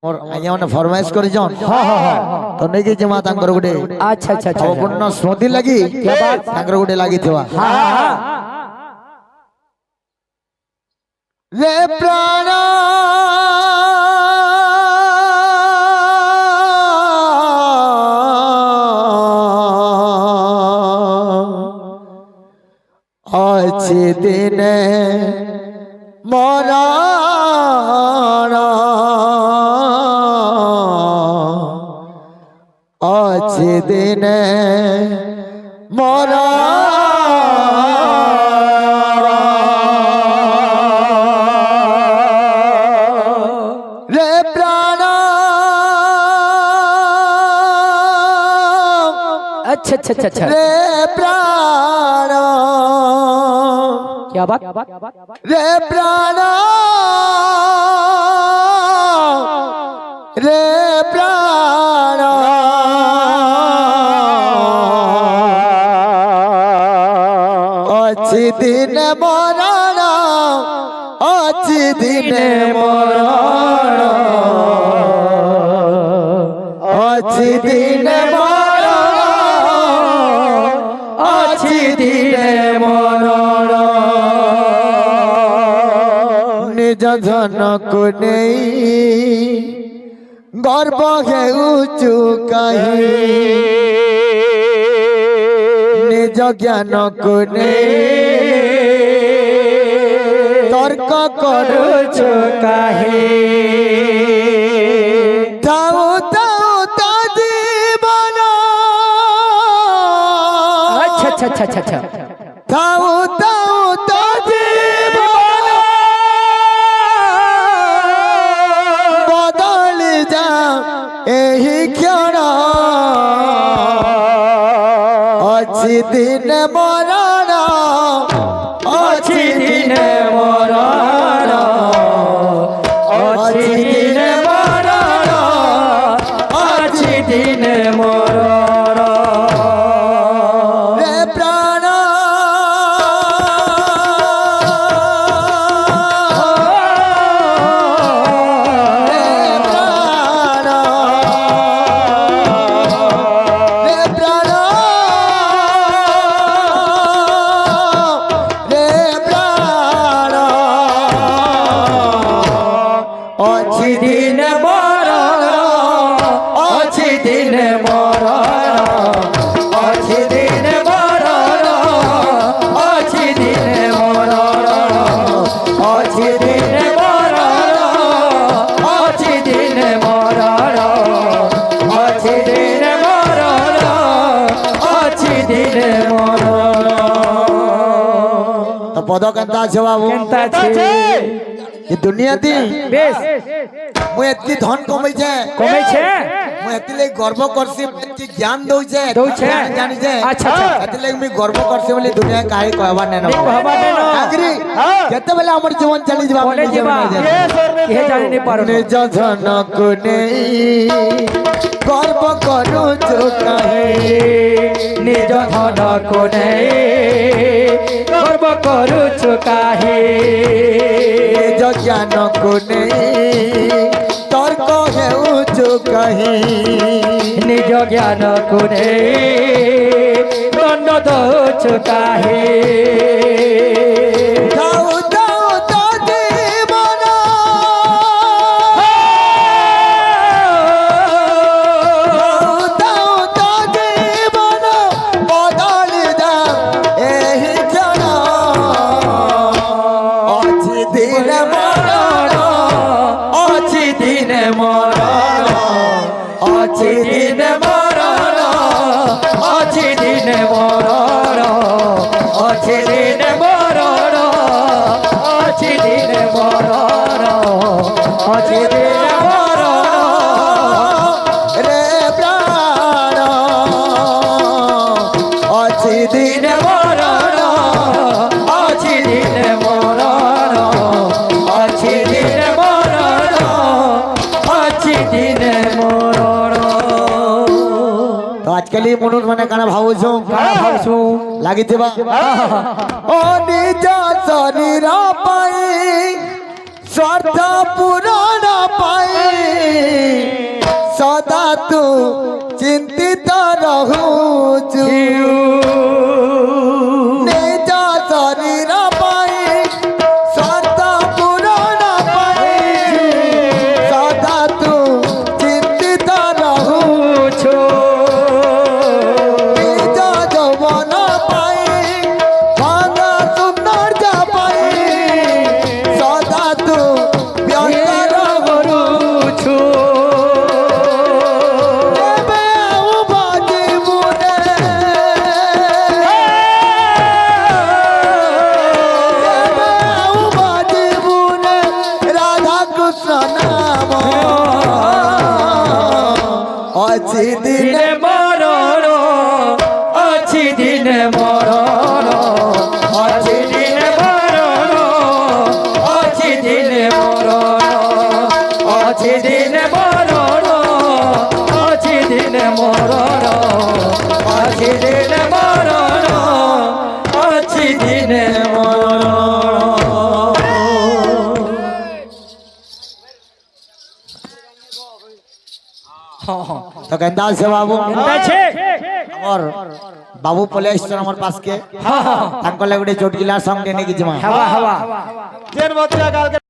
और आया ने फरमाइश कर जन हां तो नहीं के माता कर गुडे अच्छा अच्छा अच्छा पूर्ण स्मृति लगी क्या बात तांकर गुडे लागी थवा हां रे प्राण अच्छे दिन मरा अच्छे दिन मरा रे प्राण अच्छा अच्छा अच्छा रे प्राण क्या बात रे प्राण रे प्राण अच्छी दिन मरण अच्छी दिन मरण अच्छी दिन मरण अच्छी दिन मरण निज धन को नहीं गर्व है उचु कहीं निज ज्ञान को नहीं तर्क करुच कहीं ताऊ ताऊ ता जीवन अच्छा अच्छा अच्छा अच्छा ताऊ ताऊ ता जीवन बदल जा एही क्षण अच्छी दिन मरण अच्छी दिन मरण अच्छी दिन मरण अच्छी दिन मरण रे प्राण रे प्राण रे प्राण रे प्राण अच्छी दिन मरण अच्छी दिन मरण अच्छी दिन मरण अच्छी दिन मरण अच्छी दिन मरण अच्छी दिन मरण अच्छी दिन मरण अच्छी दिन मरण तो पद केनता আছে बाबू केनता छे ये दुनिया दी बेस मु एती धन कमै छे मु एती ले गर्व करसी एती ज्ञान दउ छे जानि छे अच्छा अच्छा एती ले मी गर्व करसी बोली दुनिया काहे कहबा नै न कहबा नै न आगरी केते बेले हमर जीवन चली जबा बोले जीवा के जानि नै पारो निज धन को नहीं गर्व करू जो काहे निज धन को नहीं गर्व करू काहे निज ज्ञान को नहीं तर्क है जो कहीं निज ज्ञान को नहीं दंड दो काहे दाऊ दाऊ ता जीवन दाऊ दाऊ ता जीवन बदल जा एही क्षण अच्छी दिन मरण अच्छी दिन मरण अच्छी दिन मरण अच्छी दिन मरण अच्छी दिन मरण अच्छी दिन मरण अच्छी दिन मरण रे प्राण अच्छी दिन मरण अच्छी दिन मरण अच्छी दिन मरण अच्छी दिन मरण तो आजकल ही मनुष्य माने काना भावुछु लागी थिबा ओ निज शरीर पाई स्वार्थ पूरण पाई সদা তু চিন্তিত রহুচু নিজ শরীর পাই স্বার্থ পূরণ পাই সদা তু চিন্তিত রহুচু নিজ যৌবন পাই ভাঙা সৌন্দর্য পাই সদা তু ব্যস্ত করুছু ଏବେ ଆଉ ବାଜିବୁନେ ଏବେ ଆଉ ବାଜିବୁନେ ରାଧା କୃଷ୍ଣ ନାମ ଅଛି ଦିନେ দিনে মরণ আছে দিনে মরণ আছে দিনে মরণ আছে দিনে মরণ আছে দিনে মরণ আছে দিনে মরণ আছে দিনে মরণ আছে দিনে মরণ তো কেন্দা আছে বাবু আছে আমার বাবু পলে আসছেন আমার পাশকে হ্যাঁ হ্যাঁ তাঙ্কলে গোটে চোট গিলা সঙ্গে নেকি জিমা হাওয়া হাওয়া যেন মতিয়া কালকে